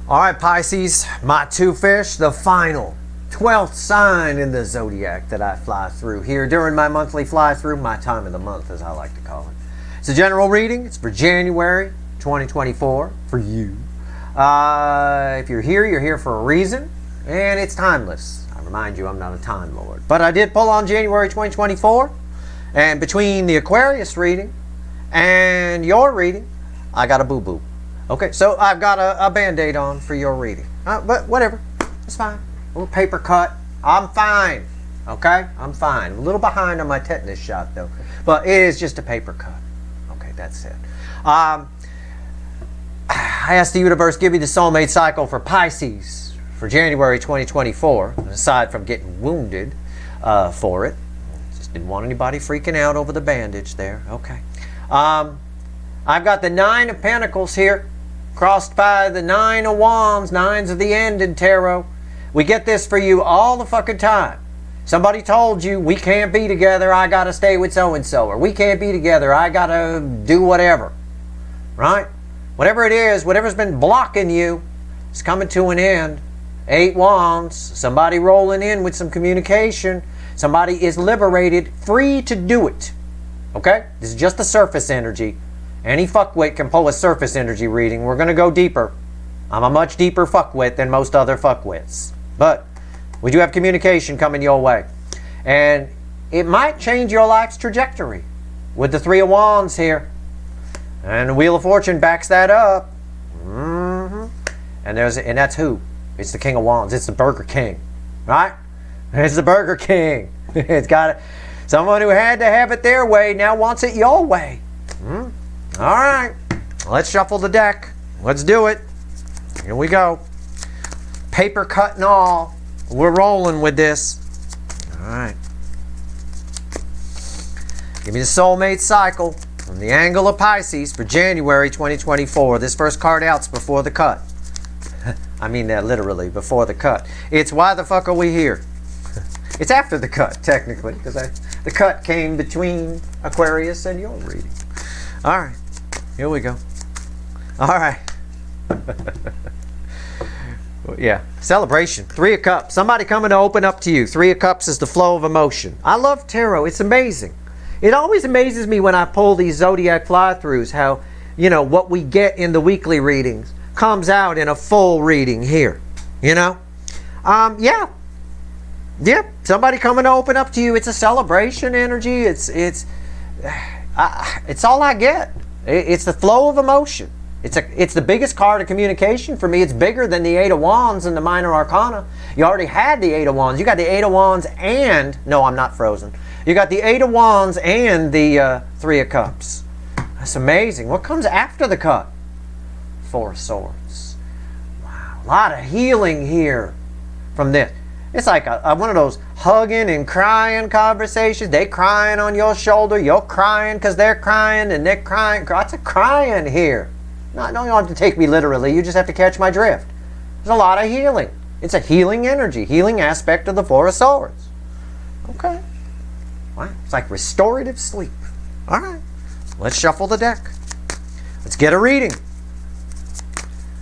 All right, Pisces, my two fish, the final 12th sign in the zodiac that I fly through here during my monthly fly through, my time of the month as I like to call it. It's a general reading. It's for January 2024 for you. If you're here for a reason, and it's timeless. I remind you, I'm not a time lord. But I did pull on January 2024, and between the Aquarius reading and your reading, I got a boo-boo. Okay, so I've got a Band-Aid on for your reading. But whatever, it's fine. A little paper cut. I'm fine. Okay, I'm fine. A little behind on my tetanus shot, though. But it is just a paper cut. Okay, that's it. I asked the universe, give me the soulmate cycle for Pisces for January 2024, aside from getting wounded for it. Just didn't want anybody freaking out over the bandage there. Okay. I've got the 9 of Pentacles here, crossed by the 9 of Wands. 9's of the end in tarot. We get this for you all the fucking time. Somebody told you, we can't be together, I gotta stay with so-and-so. Or we can't be together, I gotta do whatever. Right? Whatever it is, whatever's been blocking you, is coming to an end. 8 Wands, somebody rolling in with some communication. Somebody is liberated, free to do it. Okay? This is just the surface energy. Any fuckwit can pull a surface energy reading. We're going to go deeper. I'm a much deeper fuckwit than most other fuckwits. But we do have communication coming your way. And it might change your life's trajectory with the 3 of Wands here. And the Wheel of Fortune backs that up. And that's who? It's the King of Wands. It's the Burger King. Right? It's the Burger King. It's got it. Someone who had to have it their way now wants it your way. All right. Let's shuffle the deck. Let's do it. Here we go. Paper cut and all. We're rolling with this. All right. Give me the soulmate cycle from the angle of Pisces for January 2024. This first card out's before the cut. I mean that literally, before the cut. It's why the fuck are we here? It's after the cut, technically, because the cut came between Aquarius and your reading. All right, here we go. All right. Yeah, celebration. 3 of Cups. Somebody coming to open up to you. 3 of Cups is the flow of emotion. I love tarot. It's amazing. It always amazes me when I pull these zodiac fly-throughs how, you know, what we get in the weekly readings comes out in a full reading here. You know? Yeah. Yeah, somebody coming to open up to you. It's a celebration energy. It's all I get. It's the flow of emotion. It's the biggest card of communication for me. It's bigger than the 8 of Wands and the Minor Arcana. You already had the 8 of Wands. You got the 8 of Wands and... No, I'm not frozen. You got the 8 of Wands and the 3 of Cups. That's amazing. What comes after the cut? 4 of Swords. Wow, a lot of healing here from this. It's like one of those hugging and crying conversations. They crying on your shoulder. You're crying because they're crying and they're crying. Lots of crying here. No, you don't have to take me literally. You just have to catch my drift. There's a lot of healing. It's a healing energy. Healing aspect of the 4 of Swords. Okay. Wow. It's like restorative sleep. All right. Let's shuffle the deck. Let's get a reading.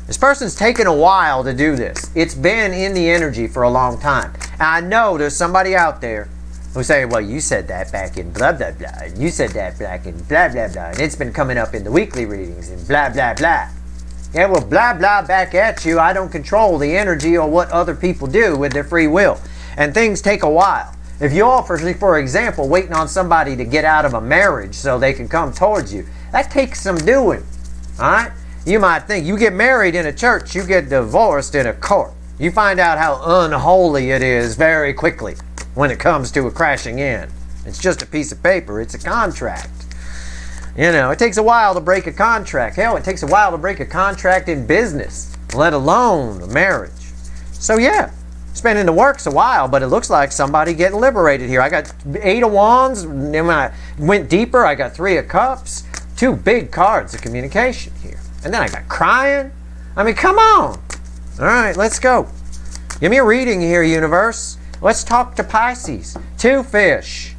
This person's taken a while to do this. It's been in the energy for a long time. And I know there's somebody out there who say, well, you said that back in blah, blah, blah. And you said that back in blah, blah, blah. And it's been coming up in the weekly readings and blah, blah, blah. Yeah, well, blah, blah back at you. I don't control the energy or what other people do with their free will. And things take a while. If you're, for example, waiting on somebody to get out of a marriage so they can come towards you, that takes some doing. All right? You might think you get married in a church, you get divorced in a court. You find out how unholy it is very quickly when it comes to a crashing in. It's just a piece of paper. It's a contract. You know, it takes a while to break a contract. Hell, it takes a while to break a contract in business, let alone a marriage. So yeah, it's been in the works a while, but it looks like somebody getting liberated here. I got 8 of Wands. Then when I went deeper, I got 3 of Cups. 2 big cards of communication here. And then I got crying. I mean, come on. All right, let's go. Give me a reading here, universe. Let's talk to Pisces. 2 fish.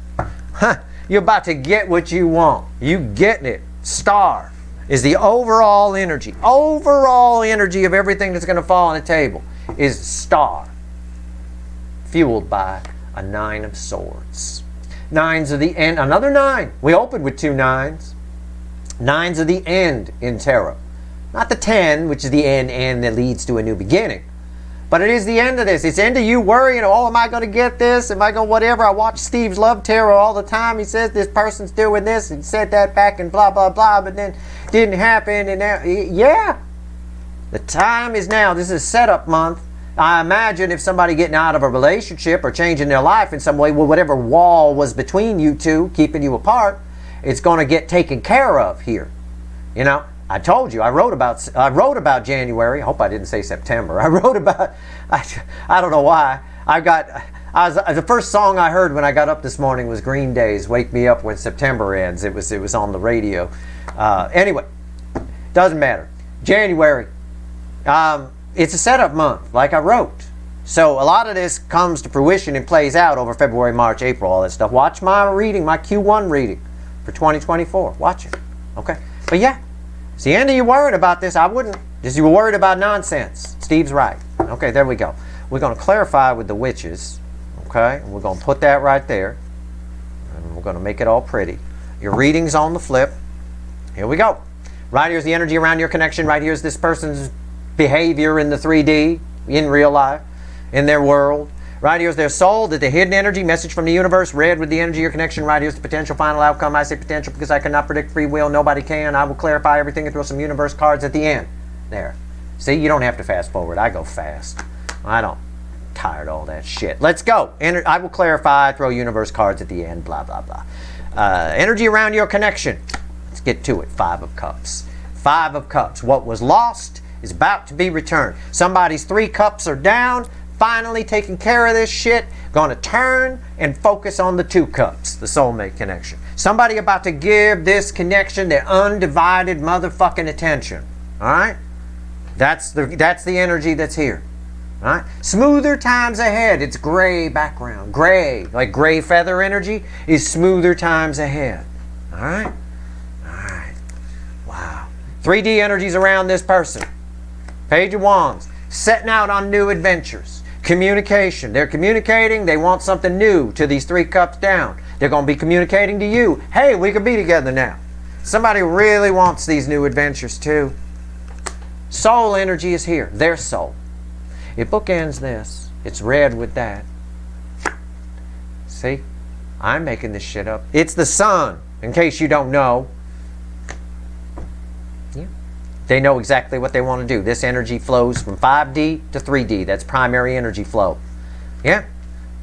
Huh. You're about to get what you want. You getting it. Star. is the overall energy. Overall energy of everything that's going to fall on the table is star, fueled by a 9 of swords. Nines of the end. Another 9. We opened with 2 9s. 9s of the end in tarot. Not the 10, which is the end that leads to a new beginning. But it is the end of this. It's the end of you worrying, oh, am I going to get this? Am I going to whatever? I watch Steve's Love Tarot all the time. He says this person's doing this and said that back and blah, blah, blah, but then didn't happen. And now, yeah, the time is now. This is setup month. I imagine if somebody getting out of a relationship or changing their life in some way, well, whatever wall was between you two, keeping you apart, it's going to get taken care of here. You know? I told you, I wrote about January. I hope I didn't say September. I wrote about, I don't know why. The first song I heard when I got up this morning was Green Day's Wake Me Up When September Ends. It was on the radio. Anyway, doesn't matter. January, it's a setup month, like I wrote. So a lot of this comes to fruition and plays out over February, March, April, all that stuff. Watch my reading, my Q1 reading for 2024. Watch it, okay? But yeah. It's the end of you worried about this. I wouldn't. Just you were worried about nonsense. Steve's right. Okay, there we go. We're going to clarify with the witches. Okay, and we're going to put that right there. And we're going to make it all pretty. Your reading's on the flip. Here we go. Right here's the energy around your connection. Right here's this person's behavior in the 3D, in real life, in their world. Right here's their soul, the hidden energy, message from the universe, red with the energy of your connection. Right here's the potential final outcome. I say potential because I cannot predict free will. Nobody can. I will clarify everything and throw some universe cards at the end. There. See, you don't have to fast forward. I go fast. I don't. I'm tired of all that shit. Let's go. I will clarify, throw universe cards at the end, blah, blah, blah. Energy around your connection. Let's get to it. 5 of Cups. 5 of Cups. What was lost is about to be returned. Somebody's 3 cups are down. Finally taking care of this shit, going to turn and focus on the 2 cups, the soulmate connection. Somebody about to give this connection their undivided motherfucking attention. All right? That's the energy that's here. All right? Smoother times ahead. It's gray background. Gray, like gray feather energy, is smoother times ahead. All right? All right. Wow. 3D energies around this person. Page of Wands. Setting out on new adventures. Communication. They're communicating. They want something new to these 3 cups down. They're going to be communicating to you. Hey, we could be together now. Somebody really wants these new adventures too. Soul energy is here. Their soul. It bookends this. It's red with that. See? I'm making this shit up. It's the sun, in case you don't know. They know exactly what they want to do. This energy flows from 5D to 3D. That's primary energy flow. Yeah?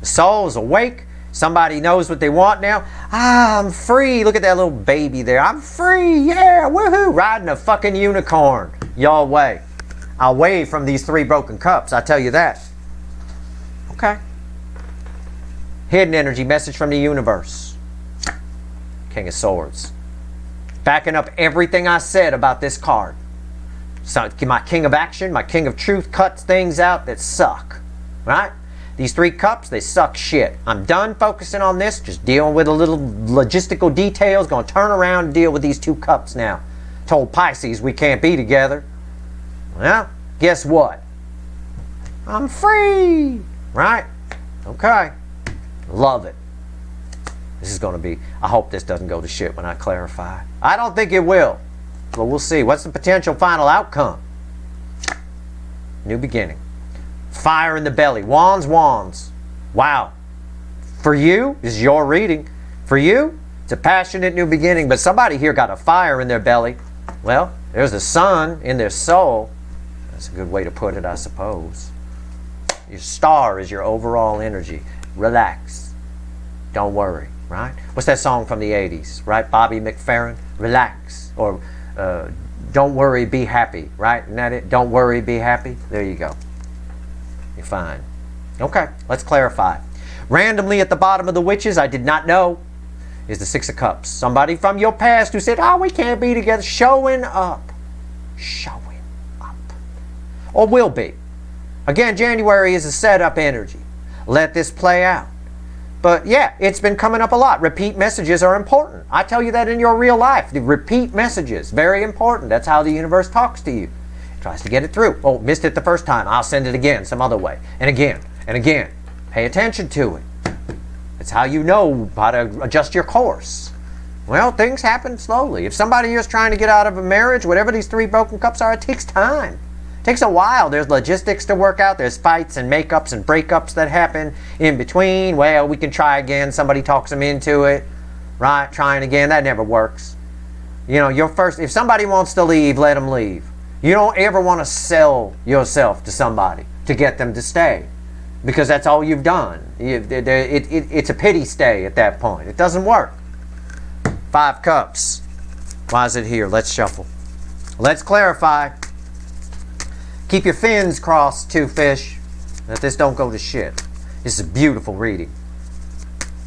The soul is awake. Somebody knows what they want now. I'm free. Look at that little baby there. I'm free. Yeah, woohoo. Riding a fucking unicorn. Y'all way. Away from these 3 broken cups. I tell you that. Okay. Hidden energy. Message from the universe. King of Swords. Backing up everything I said about this card. So my King of Action, my King of Truth cuts things out that suck. Right? These 3 cups, they suck shit. I'm done focusing on this, just dealing with a little logistical details. Going to turn around and deal with these 2 cups now. Told Pisces we can't be together. Well, guess what? I'm free. Right? Okay. Love it. This is going to be, I hope this doesn't go to shit when I clarify. I don't think it will. But we'll see. What's the potential final outcome? New beginning. Fire in the belly. Wands, wands. Wow. For you, this is your reading. For you, it's a passionate new beginning. But somebody here got a fire in their belly. Well, there's a sun in their soul. That's a good way to put it, I suppose. Your star is your overall energy. Relax. Don't worry. Right? What's that song from the 80s? Right? Bobby McFerrin? Relax. Or don't worry, be happy, right? Isn't that it? Don't worry, be happy. There you go. You're fine. Okay, let's clarify. Randomly at the bottom of the witches, I did not know, is the 6 of Cups. Somebody from your past who said, oh, we can't be together. Showing up. Showing up. Or will be. Again, January is a setup energy. Let this play out. But yeah, it's been coming up a lot. Repeat messages are important. I tell you that in your real life. The repeat messages, very important. That's how the universe talks to you. It tries to get it through. Oh, missed it the first time. I'll send it again some other way. And again, and again. Pay attention to it. It's how you know how to adjust your course. Well, things happen slowly. If somebody is trying to get out of a marriage, whatever these 3 broken cups are, it takes time. It takes a while. There's logistics to work out. There's fights and makeups and breakups that happen in between. Well, we can try again. Somebody talks them into it. Right? Trying again. That never works. You know, if somebody wants to leave, let them leave. You don't ever want to sell yourself to somebody to get them to stay. Because that's all you've done. It's a pity stay at that point. It doesn't work. 5 cups. Why is it here? Let's shuffle. Let's clarify. Keep your fins crossed, too, fish. That this don't go to shit. This is a beautiful reading.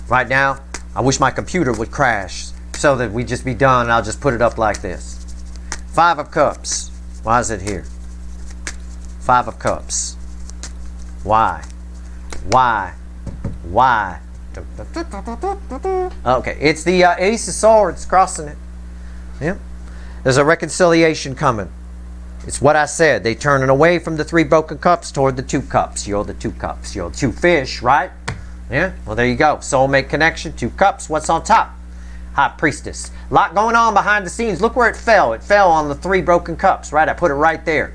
Right now, I wish my computer would crash so that we'd just be done and I'll just put it up like this. 5 of Cups. Why is it here? 5 of Cups. Why? Why? Why? Okay, it's the Ace of Swords crossing it. Yeah. There's a reconciliation coming. It's what I said. They turning away from the 3 broken cups toward the 2 cups. You're the 2 cups. You're 2 fish, right? Yeah? Well, there you go. Soulmate connection, 2 cups. What's on top? High Priestess. A lot going on behind the scenes. Look where it fell. It fell on the 3 broken cups, right? I put it right there.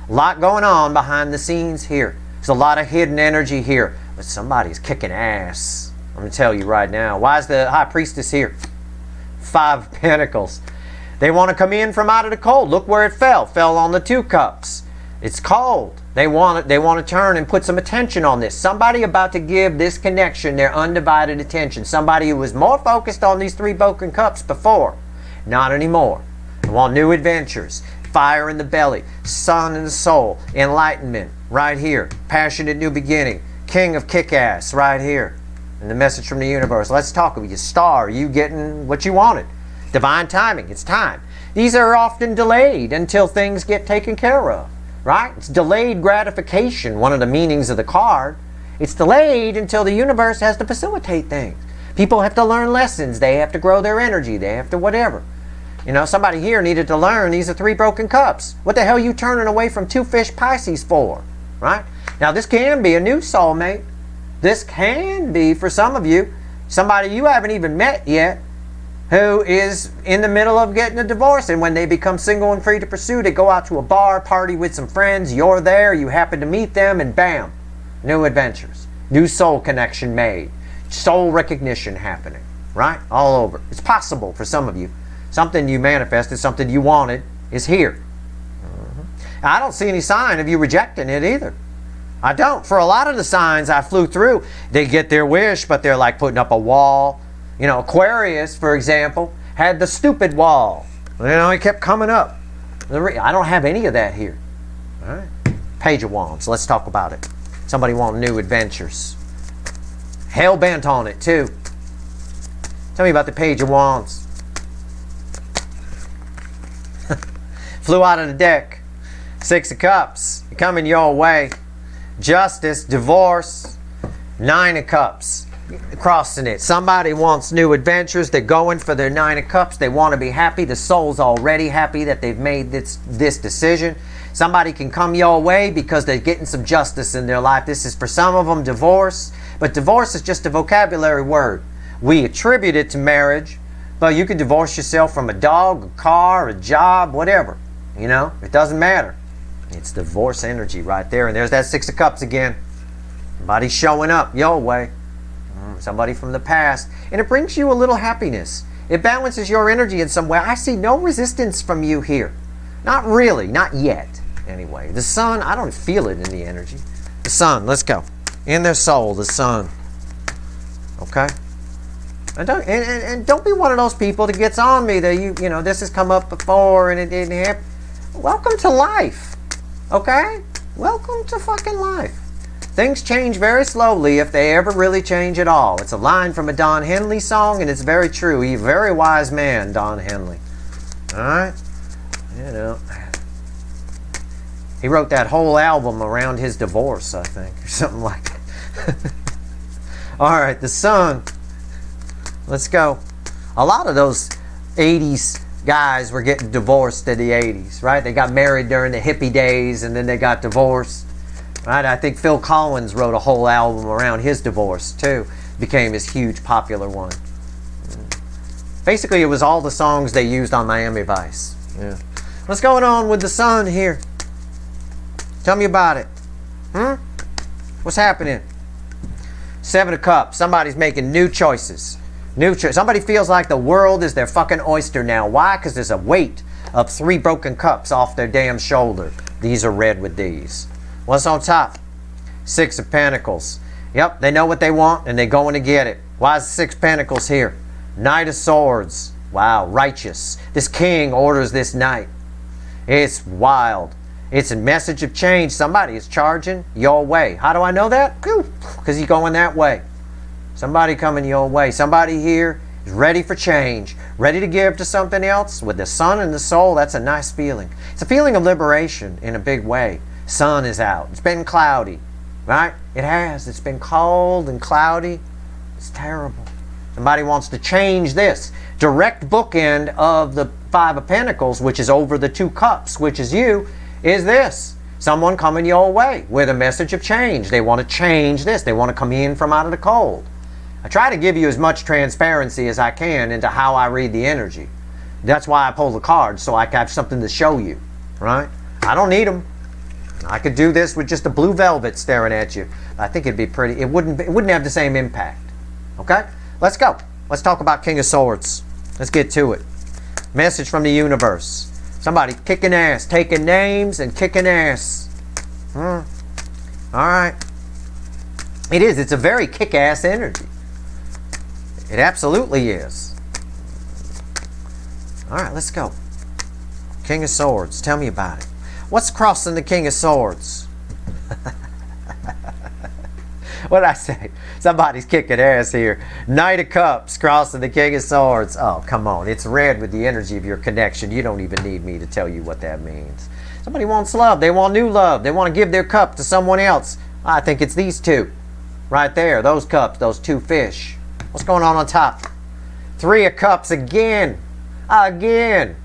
A lot going on behind the scenes here. There's a lot of hidden energy here. But somebody's kicking ass. I'm going to tell you right now. Why is the High Priestess here? 5 of Pentacles. They want to come in from out of the cold. Look where it fell. Fell on the 2 cups. It's cold. They want to turn and put some attention on this. Somebody about to give this connection their undivided attention. Somebody who was more focused on these 3 broken cups before. Not anymore. They want new adventures. Fire in the belly. Sun in the soul. Enlightenment. Right here. Passionate new beginning. King of kick-ass. Right here. And the message from the universe. Let's talk with you. Star. Are you getting what you wanted? Divine timing. It's time. These are often delayed until things get taken care of. Right? It's delayed gratification, one of the meanings of the card. It's delayed until the universe has to facilitate things. People have to learn lessons. They have to grow their energy. They have to whatever. You know, somebody here needed to learn these are 3 broken cups. What the hell are you turning away from 2 fish Pisces for? Right? Now, this can be a new soulmate. This can be, for some of you, somebody you haven't even met yet, who is in the middle of getting a divorce, and when they become single and free to pursue, they go out to a bar, party with some friends, you're there, you happen to meet them, and bam, new adventures, new soul connection made, soul recognition happening, right? All over. It's possible for some of you. Something you manifested, something you wanted is here. I don't see any sign of you rejecting it either. I don't. For a lot of the signs I flew through, they get their wish, but they're like putting up a wall. You know, Aquarius, for example, had the stupid wall. You know, it kept coming up. I don't have any of that here. All right. Page of Wands. Let's talk about it. Somebody want new adventures. Hell bent on it, too. Tell me about the Page of Wands. Flew out of the deck. 6 of Cups. Coming your way. Justice. Divorce. 9 of Cups. Crossing it. Somebody wants new adventures. They're going for their 9 of Cups. They want to be happy. The soul's already happy that they've made this decision. Somebody can come your way because they're getting some justice in their life. This is for some of them divorce. But divorce is just a vocabulary word. We attribute it to marriage. But you can divorce yourself from a dog, a car, a job, whatever. You know, it doesn't matter. It's divorce energy right there. And there's that 6 of Cups again. Somebody's showing up your way. Somebody from the past. And it brings you a little happiness. It balances your energy in some way. I see no resistance from you here. Not really. Not yet. Anyway. The sun, I don't feel it in the energy. The sun, let's go. In their soul, the sun. Okay? And don't be one of those people that gets on me that you know, this has come up before and it didn't happen. Welcome to life. Okay? Welcome to fucking life. Things change very slowly if they ever really change at all. It's a line from a Don Henley song, and it's very true. He's a very wise man, Don Henley. Alright? You know. He wrote that whole album around his divorce, I think, or something like that. All right, the sun. Let's go. A lot of those 80s guys were getting divorced in the 80s, right? They got married during the hippie days and then they got divorced, right? I think Phil Collins wrote a whole album around his divorce too. Became his huge popular one. Basically, it was all the songs they used on Miami Vice. Yeah. What's going on with the sun here? Tell me about it. What's happening? 7 of Cups. Somebody's making new choices. Somebody feels like the world is their fucking oyster now. Why? Because there's a weight of 3 broken cups off their damn shoulder. These are red with these. What's on top? 6 of Pentacles. Yep, they know what they want and they're going to get it. Why is the 6 Pentacles here? Knight of Swords. Wow, righteous. This king orders this knight. It's wild. It's a message of change. Somebody is charging your way. How do I know that? Because you're going that way. Somebody coming your way. Somebody here is ready for change. Ready to give to something else. With the sun and the soul, that's a nice feeling. It's a feeling of liberation in a big way. Sun is out. It's been cloudy. Right? It has. It's been cold and cloudy. It's terrible. Somebody wants to change this. Direct bookend of the 5 of Pentacles, which is over the 2 cups, which is you, is this. Someone coming your way with a message of change. They want to change this. They want to come in from out of the cold. I try to give you as much transparency as I can into how I read the energy. That's why I pull the cards, so I have something to show you. Right? I don't need them. I could do this with just a blue velvet staring at you. I think it'd be pretty. It wouldn't have the same impact. Okay? Let's go. Let's talk about King of Swords. Let's get to it. Message from the universe. Somebody kicking ass, taking names and kicking ass. All right. It is. It's a very kick-ass energy. It absolutely is. All right, let's go. King of Swords. Tell me about it. What's crossing the King of Swords? What did I say? Somebody's kicking ass here. Knight of Cups crossing the King of Swords. Oh, come on. It's red with the energy of your connection. You don't even need me to tell you what that means. Somebody wants love. They want new love. They want to give their cup to someone else. I think it's these 2. Right there. Those cups. Those 2 fish. What's going on top? 3 of Cups again. Again.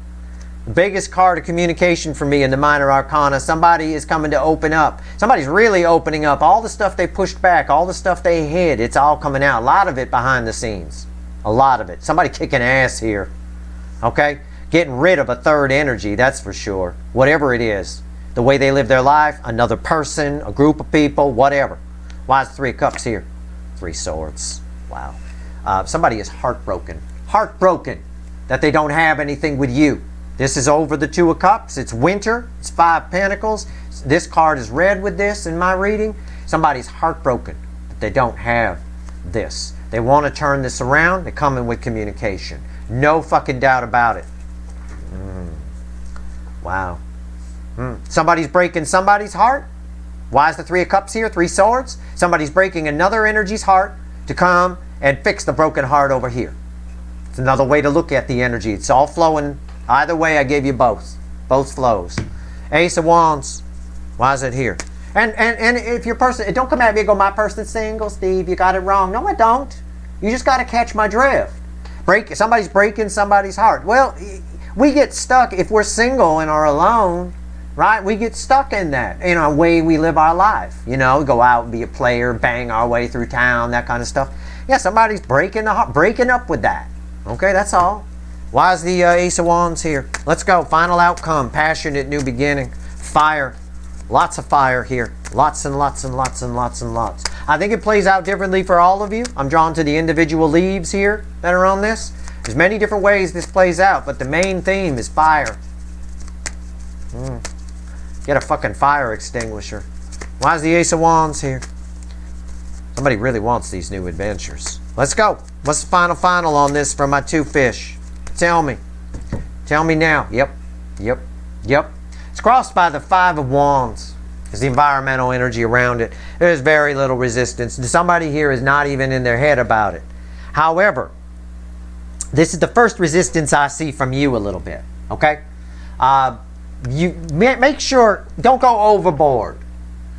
The biggest card of communication for me in the minor arcana. Somebody is coming to open up. Somebody's really opening up. All the stuff they pushed back, all the stuff they hid, it's all coming out. A lot of it behind the scenes. A lot of it. Somebody kicking ass here. Okay? Getting rid of a 3rd energy, that's for sure. Whatever it is. The way they live their life, another person, a group of people, whatever. Why is 3 of Cups here? 3 Swords. Wow. Somebody is heartbroken. Heartbroken that they don't have anything with you. This is over the 2 of Cups. It's winter. It's 5 Pentacles. This card is red with this in my reading. Somebody's heartbroken that they don't have this. They want to turn this around. They're coming with communication. No fucking doubt about it. Wow. Somebody's breaking somebody's heart. Why is the 3 of Cups here? 3 Swords. Somebody's breaking another energy's heart to come and fix the broken heart over here. It's another way to look at the energy. It's all flowing. Either way, I gave you both. Both flows. Ace of Wands. Why is it here? And if your person, don't come at me and go, my person's single, Steve, you got it wrong. No, I don't. You just got to catch my drift. Somebody's breaking somebody's heart. Well, we get stuck if we're single and are alone, right? We get stuck in that, in our way we live our life. You know, go out and be a player, bang our way through town, that kind of stuff. Yeah, somebody's breaking up with that. Okay, that's all. Why is the Ace of Wands here? Let's go. Final outcome. Passionate new beginning. Fire. Lots of fire here. Lots and lots and lots and lots and lots. I think it plays out differently for all of you. I'm drawn to the individual leaves here that are on this. There's many different ways this plays out, but the main theme is fire. Get a fucking fire extinguisher. Why is the Ace of Wands here? Somebody really wants these new adventures. Let's go. What's the final on this for my 2 fish? Tell me. Tell me now. Yep. It's crossed by the 5 of Wands. There's the environmental energy around it. There's very little resistance. Somebody here is not even in their head about it. However, this is the first resistance I see from you a little bit. Okay? You make sure, don't go overboard.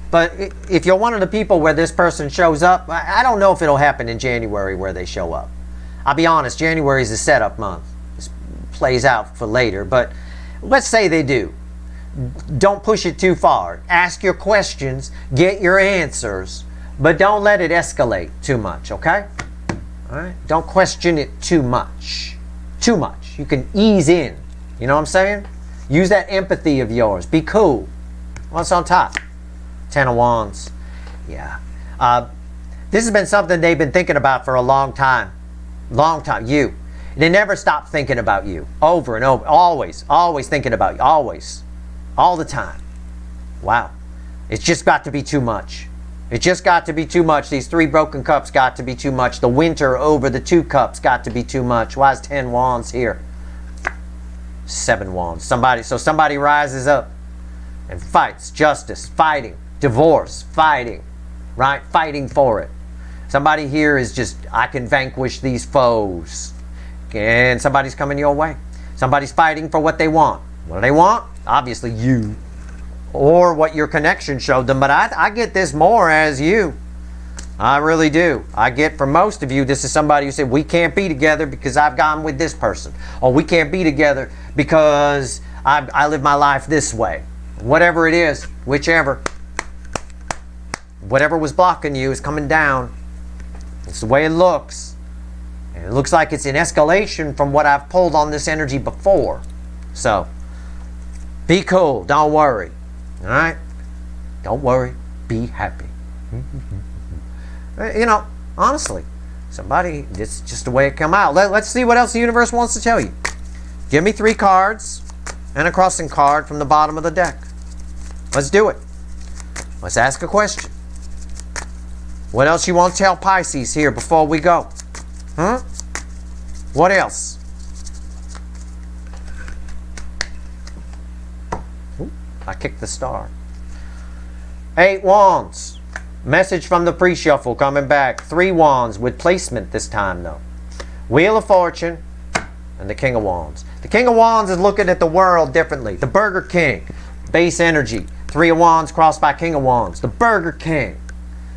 But if you're one of the people where this person shows up, I don't know if it'll happen in January where they show up. I'll be honest, January is a setup month. This plays out for later, but let's say they do. Don't push it too far. Ask your questions, get your answers, but don't let it escalate too much, okay? All right? Don't question it too much. Too much. You can ease in. You know what I'm saying? Use that empathy of yours. Be cool. What's on top? 10 of Wands. Yeah. This has been something they've been thinking about for a long time. Long time. You. They never stop thinking about you. Over and over. Always. Always thinking about you. Always. All the time. Wow. It's just got to be too much. It just got to be too much. These 3 broken cups got to be too much. The winter over the 2 cups got to be too much. Why is 10 Wands here? 7 Wands. Somebody rises up and fights. Justice. Fighting. Divorce. Fighting. Right? Fighting for it. Somebody here is just, I can vanquish these foes. And somebody's coming your way. Somebody's fighting for what they want. What do they want? Obviously you. Or what your connection showed them. But I get this more as you. I really do. I get for most of you, this is somebody who said, we can't be together because I've gone with this person. Or we can't be together because I live my life this way. Whatever it is, whichever. Whatever was blocking you is coming down. It's the way it looks. And it looks like it's in escalation from what I've pulled on this energy before. So, be cool. Don't worry. All right? Don't worry. Be happy. You know, honestly, somebody, it's just the way it come out. Let's see what else the universe wants to tell you. Give me 3 cards and a crossing card from the bottom of the deck. Let's do it. Let's ask a question. What else you want to tell Pisces here before we go? Huh? What else? Ooh, I kicked the star. 8 Wands. Message from the pre-shuffle coming back. 3 Wands with placement this time though. Wheel of Fortune and the King of Wands. The King of Wands is looking at the world differently. The Burger King. Base energy. 3 of Wands crossed by King of Wands. The Burger King.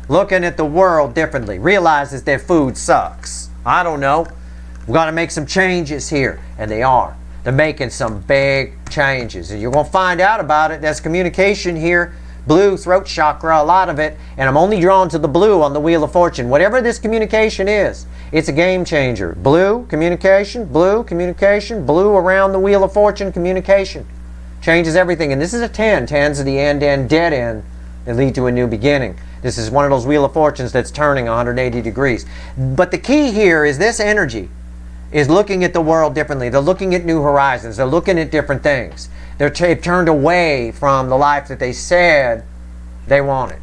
Looking at the world differently. Realizes their food sucks. I don't know. We've got to make some changes here. And they are. They're making some big changes. And you're going to find out about it. There's communication here. Blue, throat chakra, a lot of it. And I'm only drawn to the blue on the Wheel of Fortune. Whatever this communication is, it's a game changer. Blue, communication, blue around the Wheel of Fortune, communication. Changes everything. And this is a 10. 10s are the end, dead end. They lead to a new beginning. This is one of those Wheel of Fortunes that's turning 180 degrees. But the key here is this energy is looking at the world differently. They're looking at new horizons. They're looking at different things. They've turned away from the life that they said they wanted.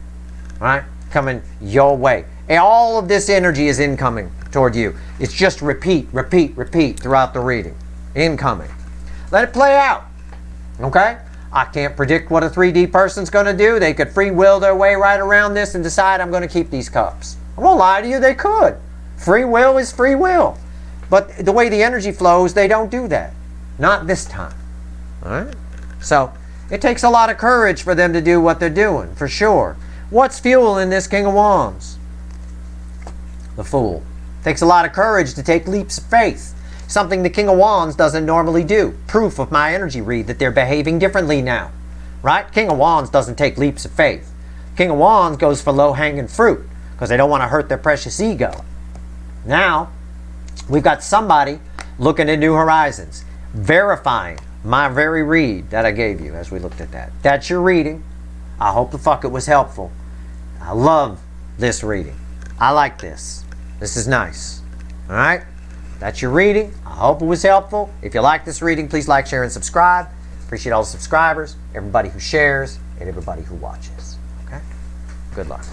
Right? Coming your way. And all of this energy is incoming toward you. It's just repeat throughout the reading. Incoming. Let it play out. Okay? I can't predict what a 3D person's going to do. They could free will their way right around this and decide I'm going to keep these cups. I won't lie to you, they could. Free will is free will. But the way the energy flows, they don't do that. Not this time. All right? So, it takes a lot of courage for them to do what they're doing, for sure. What's fueling this King of Wands? The Fool. It takes a lot of courage to take leaps of faith. Something the King of Wands doesn't normally do. Proof of my energy read that they're behaving differently now. Right? King of Wands doesn't take leaps of faith. King of Wands goes for low-hanging fruit because they don't want to hurt their precious ego. Now, we've got somebody looking at new horizons, verifying my very read that I gave you as we looked at that. That's your reading. I hope the fuck it was helpful. I love this reading. I like this. This is nice. All right? That's your reading. I hope it was helpful. If you like this reading, please like, share, and subscribe. Appreciate all the subscribers, everybody who shares, and everybody who watches. Okay? Good luck.